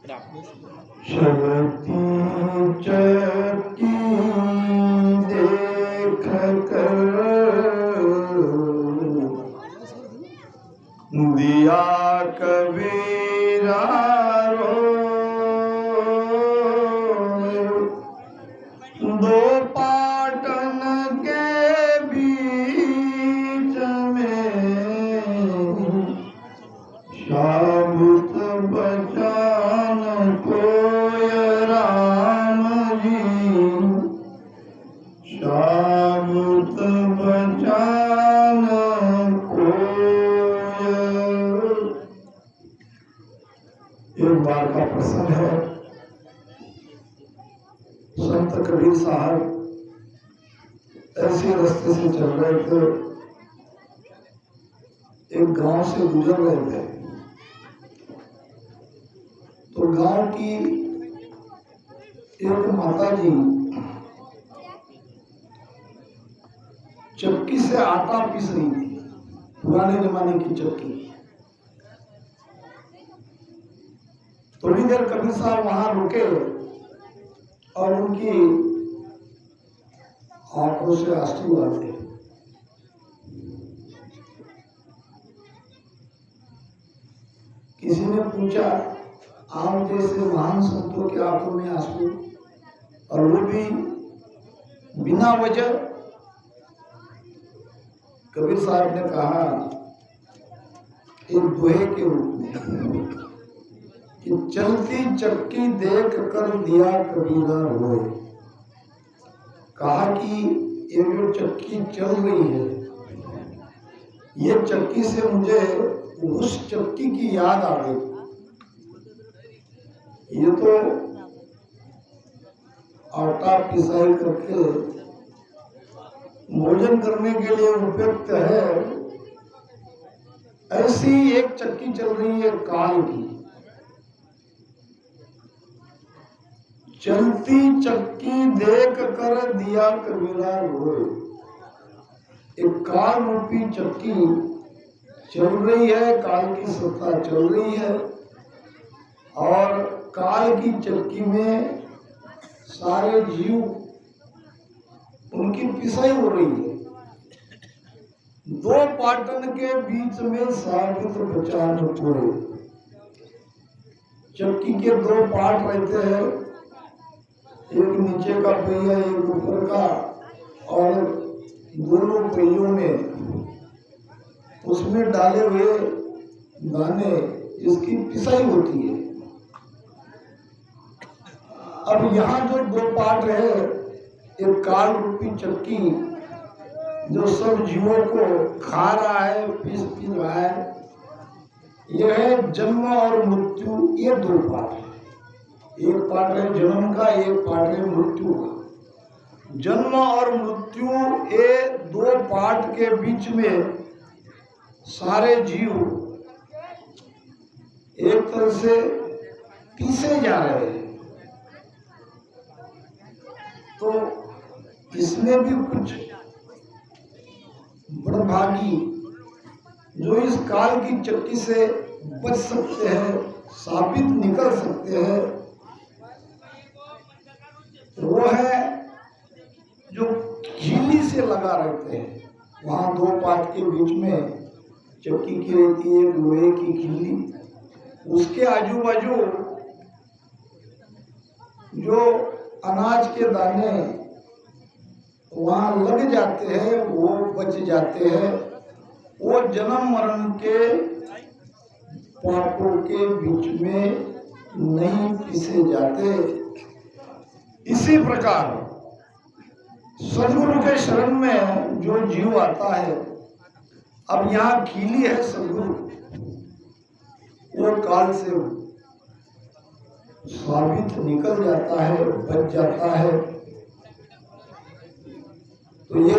चलती चक्की देख कर दिया कबीरा रोए। दो पाटन के बीच में शाबुत बचान कोय राम जी, शाबुत बचान कोय। एक बार का प्रसंग है। संत कबीर साहब ऐसे रास्ते से चल रहे थे, एक गांव से गुजर रहे थे, तो गांव की एक माता जी चक्की से आटा पीस रही थी, पुराने जमाने की चक्की। थोड़ी देर कबीर साहब वहां रुके और उनकी आंखों से आंसू आ गए। किसी ने पूछा, आप जैसे महान संतों के आंखों में आंसू, और वो भी बिना वजह? कबीर साहब ने कहा एक दोहे के रूप में कि चलती चक्की देख कर दिया कबीरा रोए। कहा कि ये जो चक्की चल रही है, ये चक्की से मुझे उस चक्की की याद आ गई। ये तो आटा पिसाई करके भोजन करने के लिए उपयुक्त है, ऐसी एक चक्की चल रही है काल की। चलती चक्की देख कर दिया कबीरा रोए। एक काल रूपी चक्की चल रही है, काल की सत्ता चल रही है, और काल की चक्की में सारे जीव, उनकी पिसाई हो रही है। दो पाटन के बीच में साबित बचान कोय। चक्की के दो पार्ट रहते हैं, एक नीचे का पहिया, एक ऊपर का, और दोनों पहियों में उसमें डाले हुए दाने, इसकी पिसाई होती है। अब यहाँ जो दो पार्ट है, एक काल रूपी चक्की जो सब जीवों को खा रहा है, पीस रहा है, यह है जन्म और मृत्यु। ये दो पार्ट है, एक पार्ट है जन्म का, एक पार्ट है मृत्यु का। जन्म और मृत्यु, ये दो पार्ट के बीच में सारे जीव एक तरह से पीसे जा रहे हैं। तो इसमें भी कुछ बड़भागी जो इस काल की चक्की से बच सकते हैं, साबित निकल सकते हैं, वो है जो खीली से लगा रहते हैं। वहां दो पार्ट के बीच में चक्की की रहती है लोहे की खीली, उसके आजू बाजू जो अनाज के दाने वहां लग जाते हैं, वो बच जाते हैं। वो जन्म मरण के पापों के बीच में नहीं पीसे जाते। इसी प्रकार सदगुरु के शरण में जो जीव आता है, अब यहाँ खीली है सदगुरु, वो काल से साबित निकल जाता है, बच जाता है। तो ये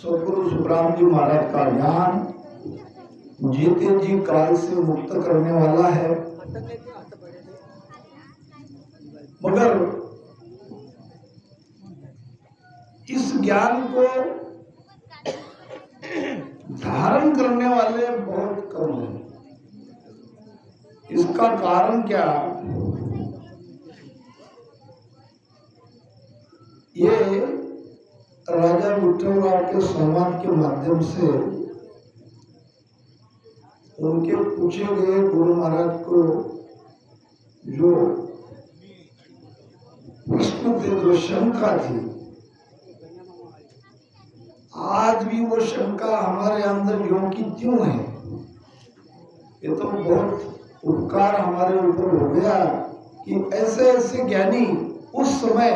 सदगुरु सुखराम जी महाराज का ज्ञान जीते जी काल से मुक्त करने वाला है। मगर इस ज्ञान को धारण करने वाले बहुत कम हैं। इसका कारण क्या? ये राजा विठलराव के संवाद के माध्यम से उनके पूछे गए गुरु महाराज को जो प्रश्न थे, जो शंका थी, आज भी वो शंका हमारे अंदर यों की त्यों है। ये तो बहुत उपकार हमारे ऊपर हो गया कि ऐसे ऐसे ज्ञानी उस समय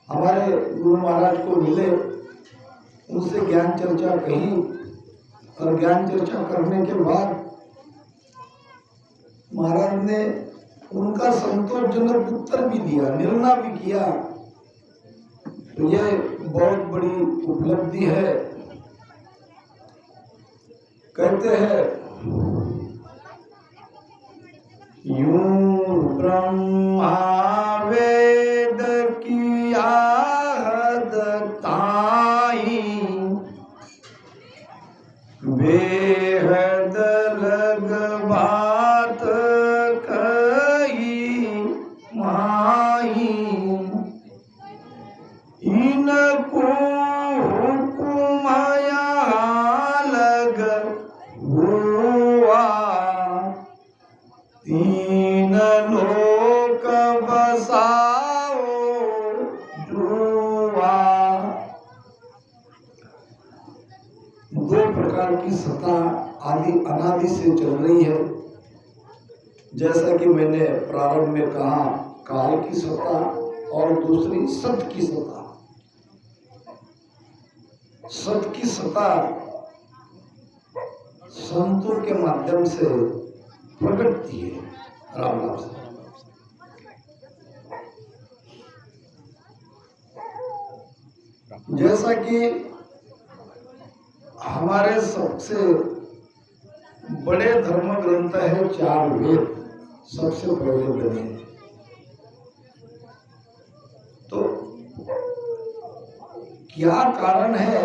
हमारे गुरु महाराज को मिले, उनसे ज्ञान चर्चा कही और ज्ञान चर्चा करने के बाद महाराज ने उनका संतोषजनक उत्तर भी दिया, निर्णय भी किया। तो ये बहुत बड़ी उपलब्धि है। कहते हैं यूं ब्रह्मा वेद किया हद ताई, बेहद लग बात कही माही, इनको हुकुम यहाँ लग हुआ, तीन लोक बसाओ जुआ। दो प्रकार की सत्ता आदि अनादि से चल रही है। जैसा कि मैंने प्रारंभ में कहा, काल की सत्ता और दूसरी सत की सत्ता। सत की सत्ता संतों के माध्यम से प्रकटती है, राम नाम से। जैसा कि हमारे सबसे बड़े धर्म ग्रंथ है 4 वेद, सबसे पहले बने। तो क्या कारण है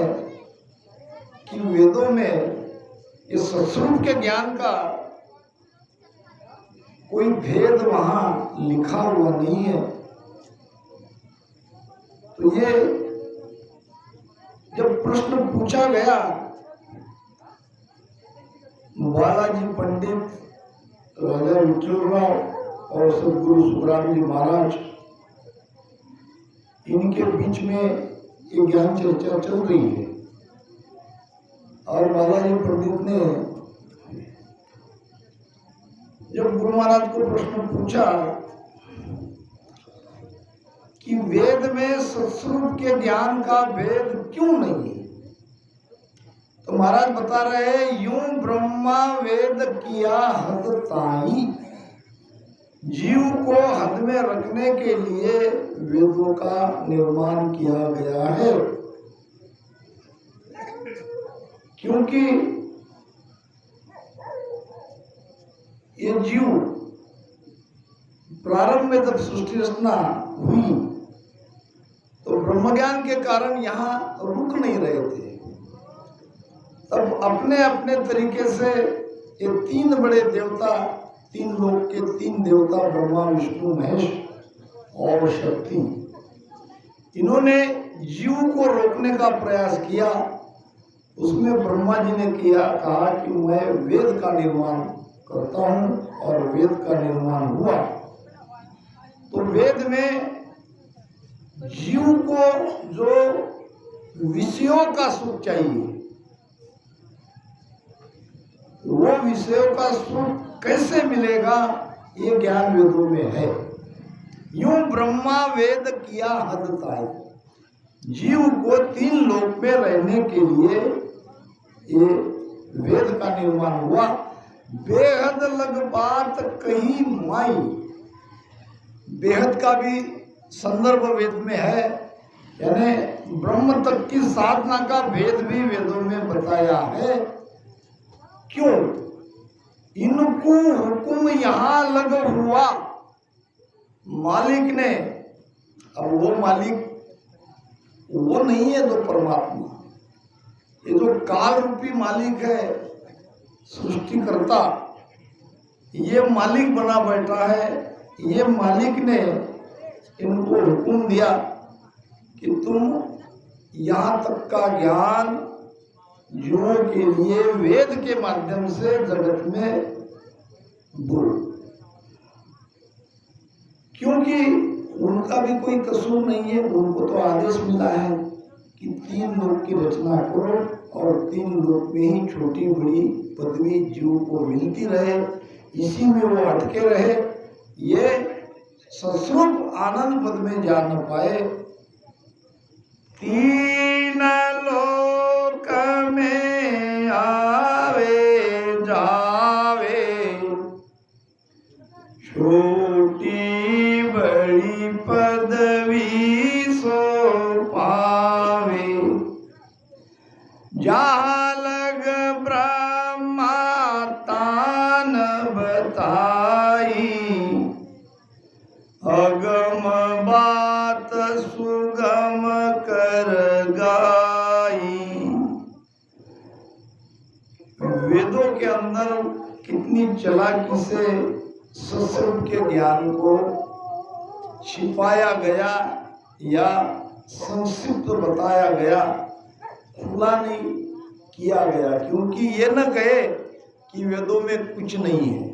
कि वेदों में इस सत्स्वरूप के ज्ञान का कोई भेद वहां लिखा हुआ नहीं है? तो ये जब प्रश्न पूछा गया, बालाजी पंडित, राजा विठलराव और सदगुरु सुखराम जी महाराज, इनके बीच में ये ज्ञान चर्चा चल रही है। और बालाजी पंडित ने जब गुरु महाराज को प्रश्न पूछा कि वेद में सत्स्वरूप के ज्ञान का भेद क्यों नहीं है, तो महाराज बता रहे हैं, यूं ब्रह्मा वेद किया हद ताई, जीव को हद में रखने के लिए वेदों का निर्माण किया गया है। क्योंकि ये जीव प्रारंभ में जब सृष्टि रचना हुई तो ब्रह्मज्ञान के कारण यहाँ रुक नहीं रहे थे। तब अपने अपने तरीके से ये 3 बड़े देवता, 3 लोक के 3 देवता, ब्रह्मा विष्णु महेश और शक्ति, इन्होंने जीव को रोकने का प्रयास किया। उसमें ब्रह्मा जी ने कहा कि मैं वेद का निर्माण करता हूँ, और वेद का निर्माण हुआ। तो वेद में जीव को जो विषयों का सुख चाहिए, वो विषयों का सुख कैसे मिलेगा, ये ज्ञान वेदों में है। यूं ब्रह्मा वेद किया हद ताई, जीव को 3 लोक में रहने के लिए ये वेद का निर्माण हुआ। बेहद लग बात कही माई, बेहद का भी संदर्भ वेद में है, यानी ब्रह्म तक की साधना का भेद भी वेदों में बताया है। क्यों? इनको हुक्म यहाँ लग हुआ, मालिक ने। अब वो मालिक वो नहीं है जो परमात्मा, ये जो काल रूपी मालिक है, सृष्टिकर्ता, ये मालिक बना बैठा है। ये मालिक ने इनको हुक्म दिया कि तुम यहाँ तक का ज्ञान जीवों के लिए वेद के माध्यम से जगत में दो, क्योंकि उनका भी कोई कसूर नहीं है। उनको तो आदेश मिला है कि 3 लोक की रचना करो और 3 लोक में ही छोटी बड़ी पदवी जीव को मिलती रहे, इसी में वो अटके रहे, ये सस्वरूप आनंद पद में जा न पाए। 3 लोक में आवे जावे, छोटी बड़ी पदवी सो पावे, जहाँ लग ब्रह्मा तान बताई, अगम बात सुगम कर गाई। वेदों के अंदर कितनी चालाकी से सस्वरूप के ज्ञान को छिपाया गया या संक्षिप्त बताया गया, खुला नहीं किया गया, क्योंकि ये न कहे कि वेदों में कुछ नहीं है।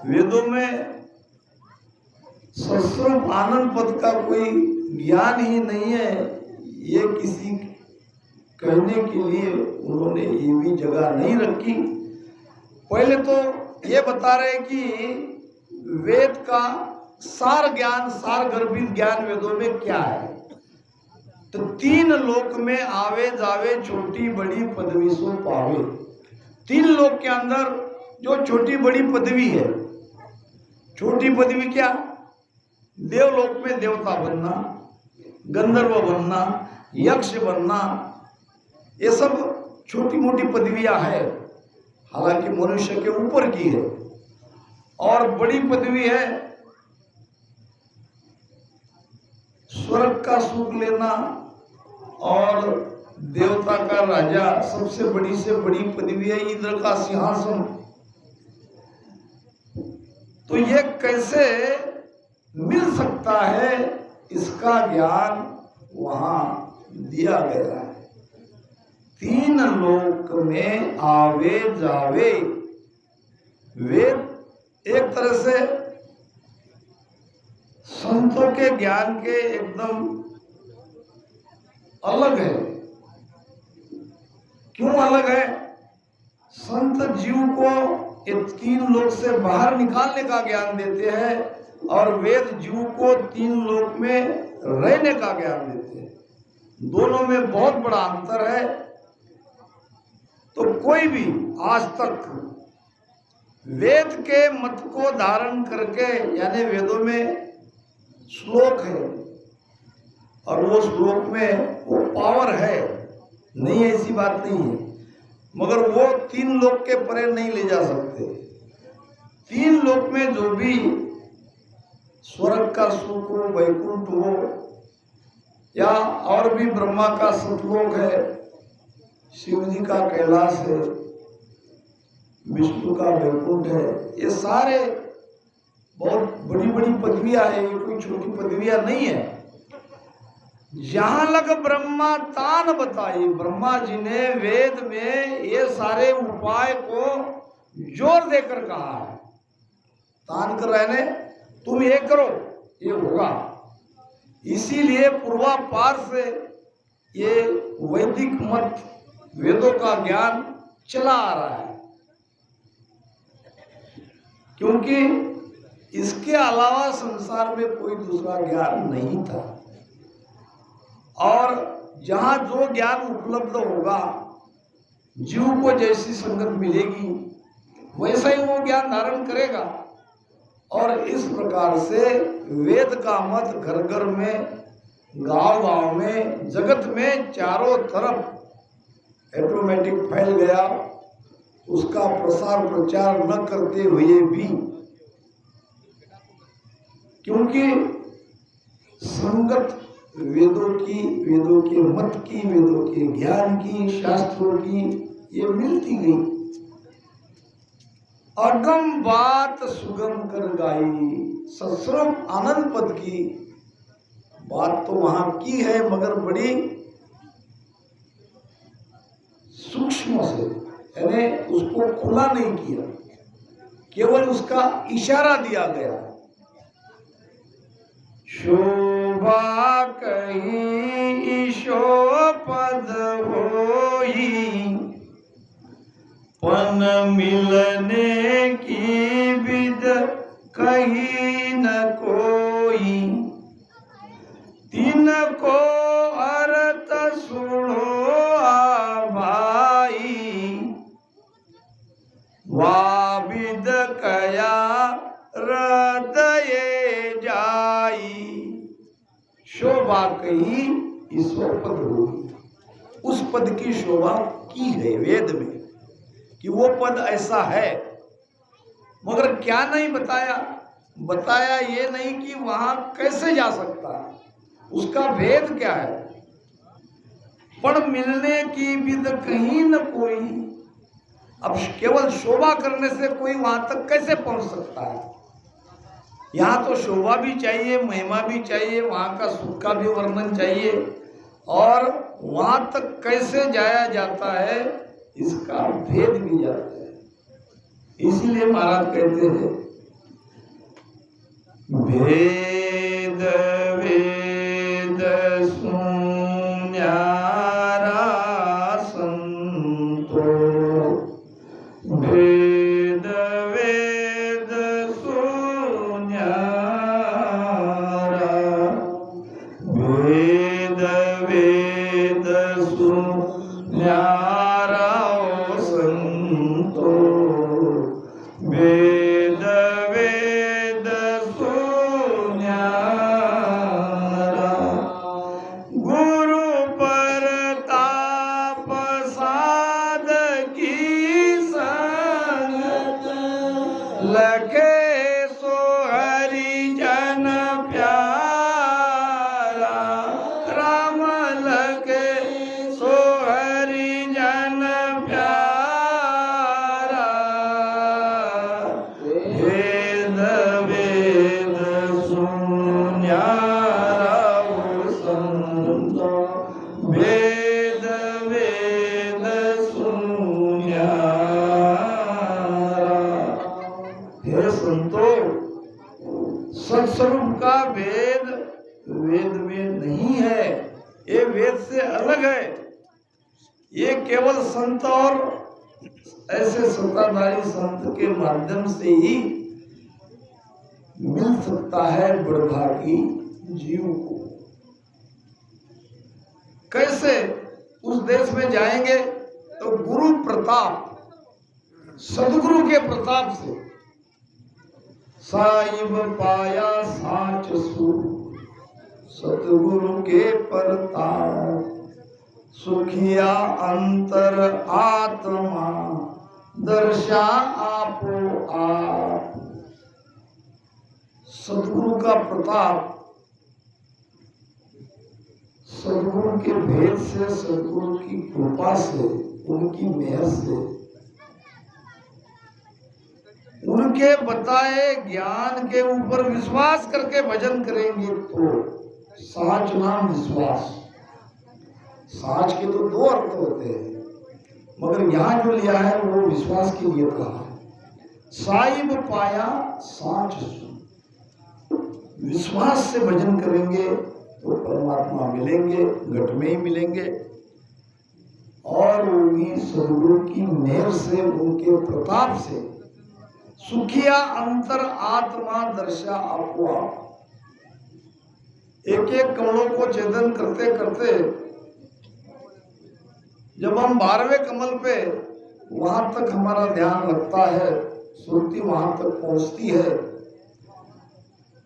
वेदों में सस्वरूप आनंद पद का कोई ज्ञान ही नहीं है, ये किसी कहने के लिए उन्होंने ये भी जगह नहीं रखी। पहले तो ये बता रहे कि वेद का सार ज्ञान, सार गर्भित ज्ञान वेदों में क्या है। तो 3 लोक में आवे जावे, छोटी बड़ी पदवी सो पावे। 3 लोक के अंदर जो छोटी बड़ी पदवी है, छोटी पदवी क्या? देवलोक में देवता बनना, गंधर्व बनना, यक्ष बनना, ये सब छोटी मोटी पदवियां है, हालांकि मनुष्य के ऊपर की है। और बड़ी पदवी है स्वर्ग का सुख लेना और देवता का राजा, सबसे बड़ी से बड़ी पदवी है इंद्र का सिंहासन। तो ये कैसे मिल सकता है, इसका ज्ञान वहां दिया गया है। 3 लोक में आवे जावे, वेद एक तरह से संतों के ज्ञान के एकदम अलग है। क्यों अलग है? संत जीव को ये 3 लोक से बाहर निकालने का ज्ञान देते हैं और वेद जीव को 3 लोक में रहने का ज्ञान देते हैं। दोनों में बहुत बड़ा अंतर है। तो कोई भी आज तक वेद के मत को धारण करके, यानी वेदों में श्लोक है और वो श्लोक में वो पावर है, नहीं ऐसी बात नहीं है, मगर वो 3 लोक के परे नहीं ले जा सकते। 3 लोक में जो भी स्वर्ग का सुख हो, वैकुंठ हो, या और भी ब्रह्मा का सतलोक है, शिव जी का कैलाश है, विष्णु का वैकुंठ है, ये सारे बहुत बड़ी बड़ी पदवियां है, ये कोई छोटी पदवियां नहीं है। जहां लग ब्रह्मा तान बताई, ब्रह्मा जी ने वेद में ये सारे उपाय को जोर देकर कहा है। तान कर रहने, तुम ये करो, ये होगा। इसीलिए पूर्वापार से ये वैदिक मत, वेदों का ज्ञान चला आ रहा है, क्योंकि इसके अलावा संसार में कोई दूसरा ज्ञान नहीं था। और जहां जो ज्ञान उपलब्ध होगा, जीव को जैसी संगत मिलेगी वैसा ही वो ज्ञान धारण करेगा। और इस प्रकार से वेद का मत घर घर में, गांव गांव में, जगत में चारों तरफ ऑटोमेटिक फैल गया। उसका प्रसार प्रचार न करते हुए भी, क्योंकि संगत वेदों की, वेदों के मत की, वेदों के ज्ञान की, शास्त्रों की ये मिलती गई। अगम बात सुगम कर गाई, सस्वरूप आनंद पद की बात तो वहां की है मगर बड़ी सूक्ष्म से, यानी उसको खुला नहीं किया, केवल उसका इशारा दिया गया। शोभा कहीं ईशोपद होई, पन मिलने की विद कहीं न कोई, तिनको अर्थ सुनो आ भाई, वाविद कया हृदय जाई। शोभा कही ईश्वर पद होगी, उस पद की शोभा की है वेद में कि वो पद ऐसा है, मगर क्या नहीं बताया, बताया ये नहीं कि वहां कैसे जा सकता है, उसका भेद क्या है। पण मिलने की विद कहीं न कोई, अब केवल शोभा करने से कोई वहां तक कैसे पहुंच सकता है। यहाँ तो शोभा भी चाहिए, महिमा भी चाहिए, वहां का सुख का भी वर्णन चाहिए, और वहां तक कैसे जाया जाता है इसका भेद भी जाता है। इसीलिए महाराज कहते हैं भेद वेद शून्यारा संतो, भेद वेद शून्यारा, भेद वेद शून्यारा संतो, वेद वेद शून्यारा, गुरु परताप साधकी संगत, लखे सो हरिजन प्यारा, राम लखे सो हरिजन प्यारा, वेद वेद शून्यारा संतो, वेद वेद शून्यारा। हे संतो, सत्स्वरूप का वेद वेद में नहीं है, ये वेद से अलग है। ये केवल संत और ऐसे सत्ताधारी संत के माध्यम से ही मिल सकता है बड़भागी जीव को। कैसे? उस देश में जाएंगे तो गुरु प्रताप, सदगुरु के प्रताप से, साहिब पाया साच सु, सतगुरु के प्रताप, सुखिया अंतर आत्मा दर्शा आपो आप। सदगुरु का प्रताप, सदगुरु के भेद से, सदगुरु की कृपा से, उनकी मेहर से, उनके बताए ज्ञान के ऊपर विश्वास करके भजन करेंगे तो साच नाम विश्वास। साच के तो दो अर्थ होते हैं, मगर यहां जो लिया है वो विश्वास के लिए कहा है। साहिब पाया साच सु, विश्वास से भजन करेंगे तो परमात्मा मिलेंगे, घट में ही मिलेंगे, और उन्हीं सदगुरु की मेहर से, उनके प्रताप से, सुखिया अंतर आत्मा दर्शा आपो आप। एक एक कमलों को छेदन करते करते जब हम 12वें कमल पे वहां तक हमारा ध्यान लगता है, श्रुति वहां तक पहुंचती है,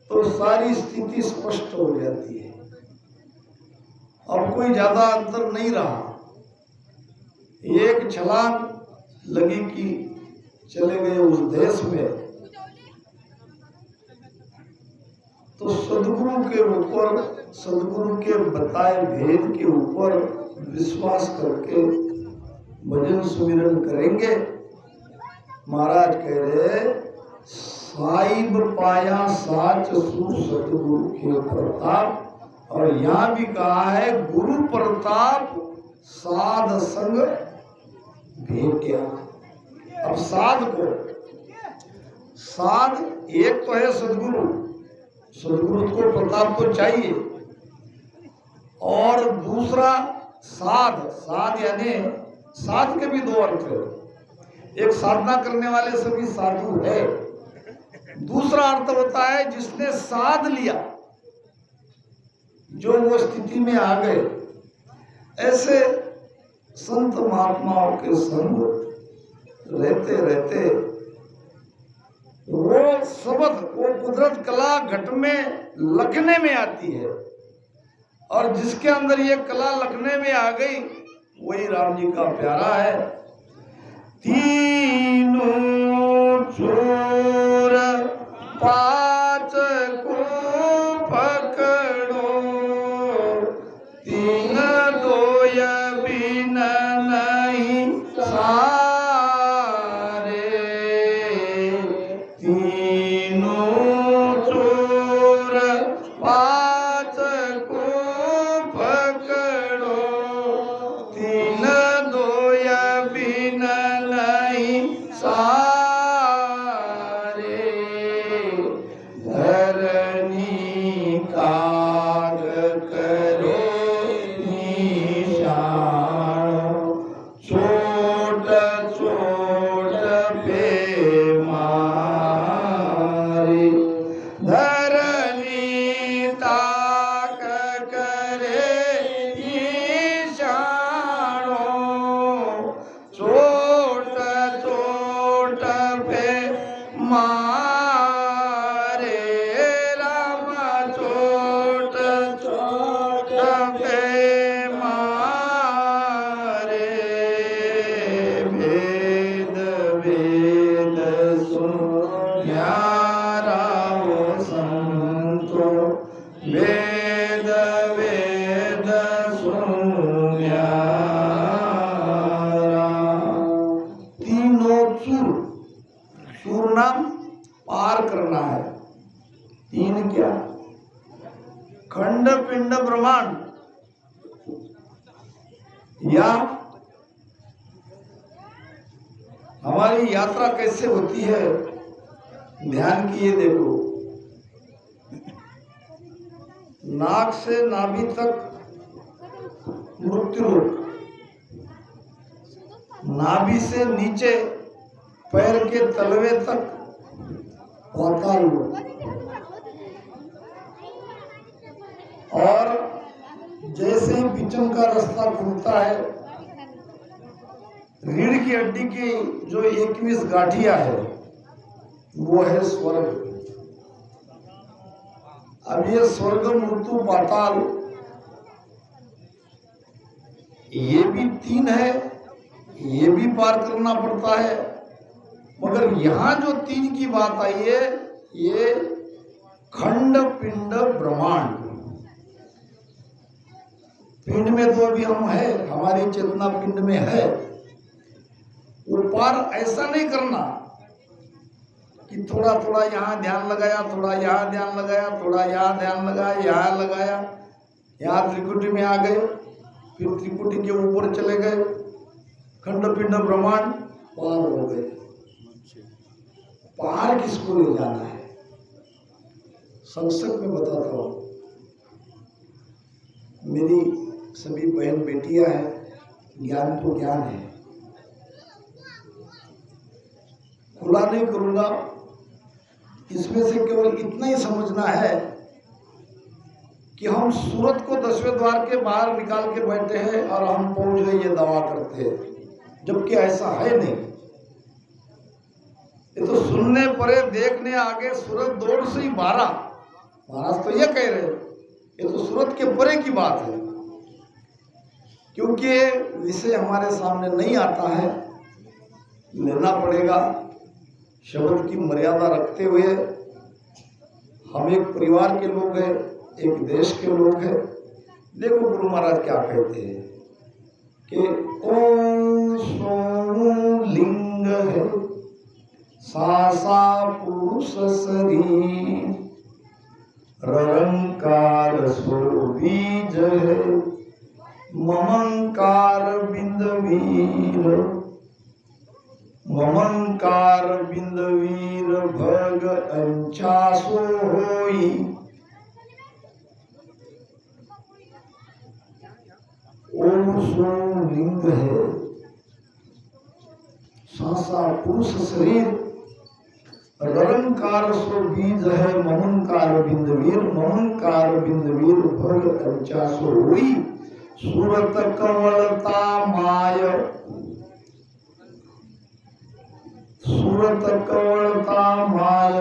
तो सारी स्थिति स्पष्ट हो जाती है। अब कोई ज्यादा अंतर नहीं रहा, एक छलांग लगी कि चले गए उस देश में। तो सदगुरु के ऊपर, सदगुरु के बताए भेद के ऊपर विश्वास करके भजन सुमिरन करेंगे। महाराज कह रहे साहिब पाया साच सु, सतगुरु के प्रताप, और यहां भी कहा है गुरु प्रताप साध संग भेटिया। अब साध एक तो है सदगुरु, सदगुरु को प्रताप तो चाहिए, और दूसरा साध यानी साध के भी दो अर्थ है। एक साधना करने वाले सभी साधु है, दूसरा अर्थ होता है जिसने साध लिया, जो वो स्थिति में आ गए। ऐसे संत महात्माओं के संग रहते रहते वो शब्द, वो कुदरत कला घट में लगने में आती है, और जिसके अंदर ये कला लगने में आ गई वही राम जी का प्यारा है। तीनों चोर पांच को पकड़ो, तीन दोय बिन नहीं सारे, तीनों चोर पांच को पकड़ो, तीन दोय बिन नहीं सारे, धरनी काग करो निशान, छोट छोट पे मारे, धरनी ताक करे निशानो, छोट छोट पे मारे, राम छोट छोट पे मारे, वेद वेद सुन्यारा हो संतो, वेद वेद सुन्यारा। तीनों चूर नाम पार करना है। तीन क्या? खंड पिंड ब्रह्मांड, या हमारी यात्रा कैसे होती है ध्यान किए देखो। नाक से नाभि तक मृत्यु लोक, नाभि से नीचे पैर के तलवे तक पाताल लोक, और जैसे ही पिचन का रास्ता खुलता है, रीढ़ की हड्डी की जो 21 गांठिया है वो है स्वर्ग। अब ये स्वर्ग मृत्यु पाताल ये भी तीन है, ये भी पार करना पड़ता है। मगर यहां जो तीन की बात आई है, ये खंड पिंड ब्रह्मांड। पिंड में तो अभी हम है, हमारी चेतना पिंड में है। वो पार ऐसा नहीं करना कि थोड़ा थोड़ा यहाँ ध्यान लगाया, थोड़ा यहाँ ध्यान लगाया, थोड़ा यहाँ ध्यान लगाया, यहाँ लगाया, यहाँ त्रिकुटी में आ गए, फिर त्रिकुटी के ऊपर चले गए, खंड पिंड ब्रह्मांड पार हो गए। पार किसको ले जाना है? संक्षेप में बताता हूँ। मेरी सभी बहन बेटियां हैं, ज्ञान तो ज्ञान है, खुला नहीं करूंगा। इसमें से केवल इतना ही समझना है कि हम सूरत को 10वें द्वार के बाहर निकाल के बैठे हैं और हम पहुंच गए ये दावा करते हैं, जबकि ऐसा है नहीं। ये तो सुनने परे देखने आगे सूरत दौड़ से ही 12 महाराज तो ये कह रहे हैं, ये तो सूरत के परे की बात है, क्योंकि विषय हमारे सामने नहीं आता है। लेना पड़ेगा शब्द की मर्यादा रखते हुए। हम एक परिवार के लोग हैं, एक देश के लोग हैं। देखो गुरु महाराज क्या कहते हैं कि ओम सोम लिंग है, सा पुरुष शरीर, ररंकार सो बीज है ममंकार बिंद वीर, ममंकार बिंद वीर भग अंचासो होई। ओम सो लिंग है, सांसा पुरुष शरीर, ररंकार सो बीज है ममंकार बिंद वीर, ममंकार बिंद वीर भग अंचासो होई। सूरत कमलता माय, सूरत कमलता माय,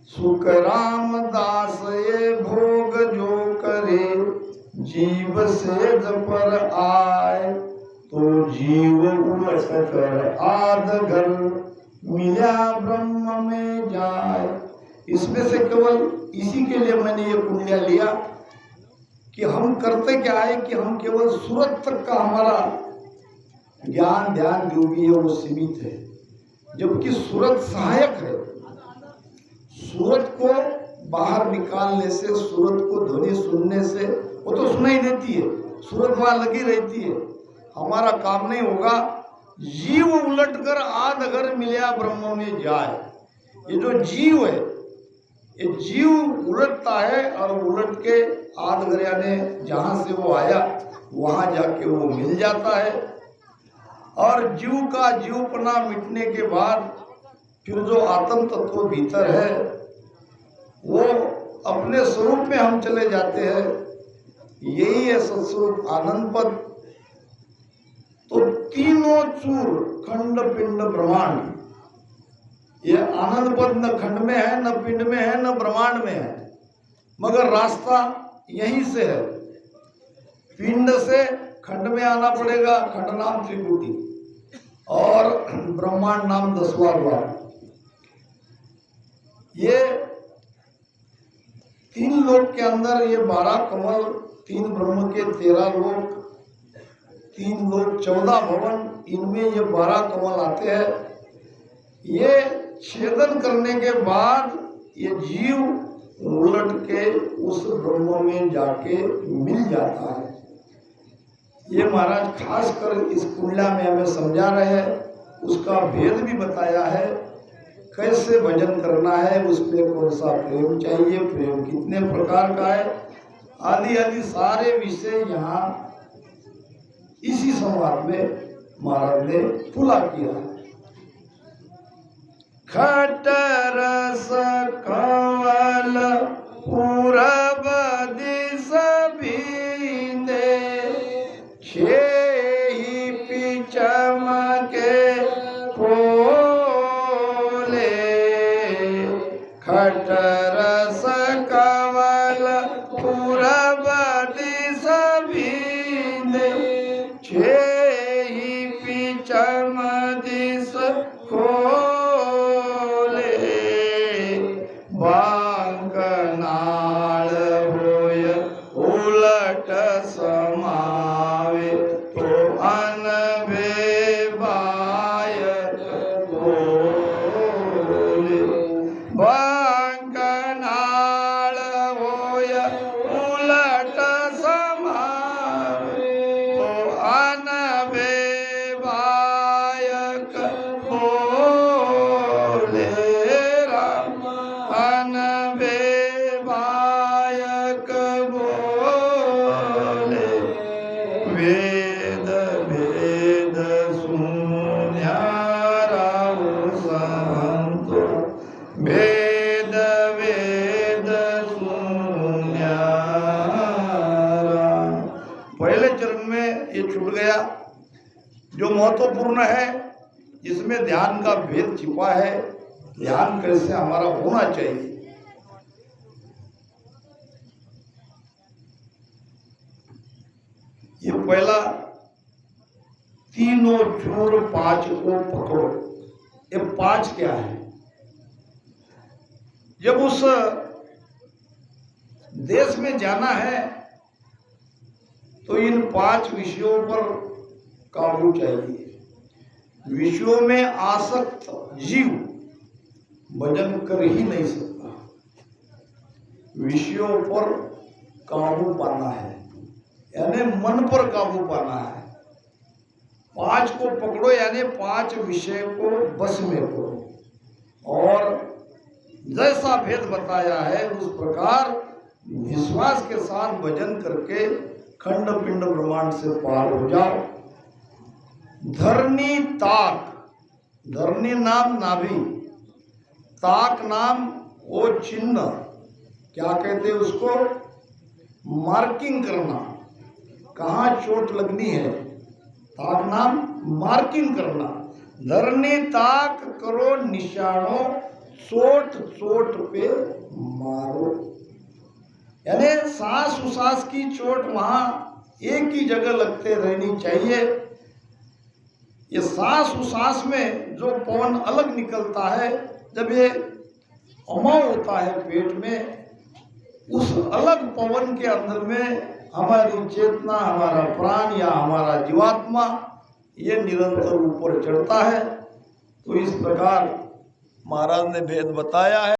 सुख रामदास ये भोग जो करे, जीव से पर आए तो जीव उलट कर आध घर मिला ब्रह्म में जाए। इसमें से केवल इसी के लिए मैंने ये कुंडलियां लिया कि हम करते क्या है कि हम केवल सूरत तक का हमारा ज्ञान ध्यान जो भी है वो सीमित है, जबकि सूरत सहायक है। सूरत को बाहर निकालने से, सूरत को ध्वनि सुनने से, वो तो सुनाई देती है, सूरत वहां लगी रहती है, हमारा काम नहीं होगा। जीव उलट कर आध घर मिलिया ब्रह्म में जाए। ये जो जीव है, ये जीव उलटता है और उलट के आध घर यानी जहां से वो आया वहां जाके वो मिल जाता है। और जीव का जीवपना मिटने के बाद फिर जो आत्म तत्व भीतर है वो अपने स्वरूप में हम चले जाते हैं। यही है सत्स्वरूप आनंद पद। तो तीनों चूर खंड पिंड ब्रह्मांड, ये आनंद पद न खंड में है, न पिंड में है, न ब्रह्मांड में है, मगर रास्ता यहीं से है। पिंड से खंड में आना पड़ेगा, खंड नाम त्रिकुटी, और ब्रह्मांड नाम 10वां द्वार। ये तीन लोक के अंदर ये 12 कमल, 3 ब्रह्म के 13 लोक, 3 लोक 14 भवन, इनमें ये 12 कमल आते हैं। ये छेदन करने के बाद ये जीव उलट के उस ब्रह्म में जाके मिल जाता है। ये महाराज खासकर इस कुंडला में हमें समझा रहे हैं, उसका भेद भी बताया है, कैसे भजन करना है, उसमें कौन सा प्रेम चाहिए, प्रेम कितने प्रकार का है, आदि आदि सारे विषय यहाँ इसी संवाद में महाराज ने खुला किया है। खट रस कंवल पूरब दिस बींदे, छेहि पिचम के खोले। खट रस कंवल पूरब दिस बींदे, छेहि पिचम दिस खोले। बांक नाल होय उलट समावे, तो अनबे बायक बोले। बांक नाल होय उलट समावे, तो अनबे बायक बोले। अनबे बायक बोले। वेद वेद सुन्यारा संतो, वेद वेद सुन्यारा। पहले चरण में ये छूट गया जो महत्वपूर्ण है, जिसमें ध्यान का भेद छिपा है, ध्यान कैसे हमारा होना चाहिए। ये पहला तीनों चूर 5 को पकड़ो। ये 5 क्या है? जब उस देश में जाना है तो इन 5 विषयों पर काबू चाहिए। विषयों में आसक्त जीव भजन कर ही नहीं सकता। विषयों पर काबू पाना है, यानी मन पर काबू पाना है। 5 को पकड़ो, यानी 5 विषय को बस में करो। और जैसा भेद बताया है उस प्रकार विश्वास के साथ भजन करके खंड पिंड ब्रह्मांड से पार हो जाओ। धरनी ताक, धरनी नाम नाभि, ताक नाम वो चिन्ह, क्या कहते हैं उसको, मार्किंग करना, कहाँ चोट लगनी है, ताक नाम मार्किंग करना। धरनी ताक करो निशानो, चोट चोट पे मारो, यानी सांस उसास की चोट वहां एक ही जगह लगते रहनी चाहिए। ये सांस उसास में जो पवन अलग निकलता है, जब ये अमाव होता है पेट में, उस अलग पवन के अंदर में हमारी चेतना, हमारा प्राण या हमारा जीवात्मा ये निरंतर ऊपर चढ़ता है। तो इस प्रकार महाराज ने भेद बताया है।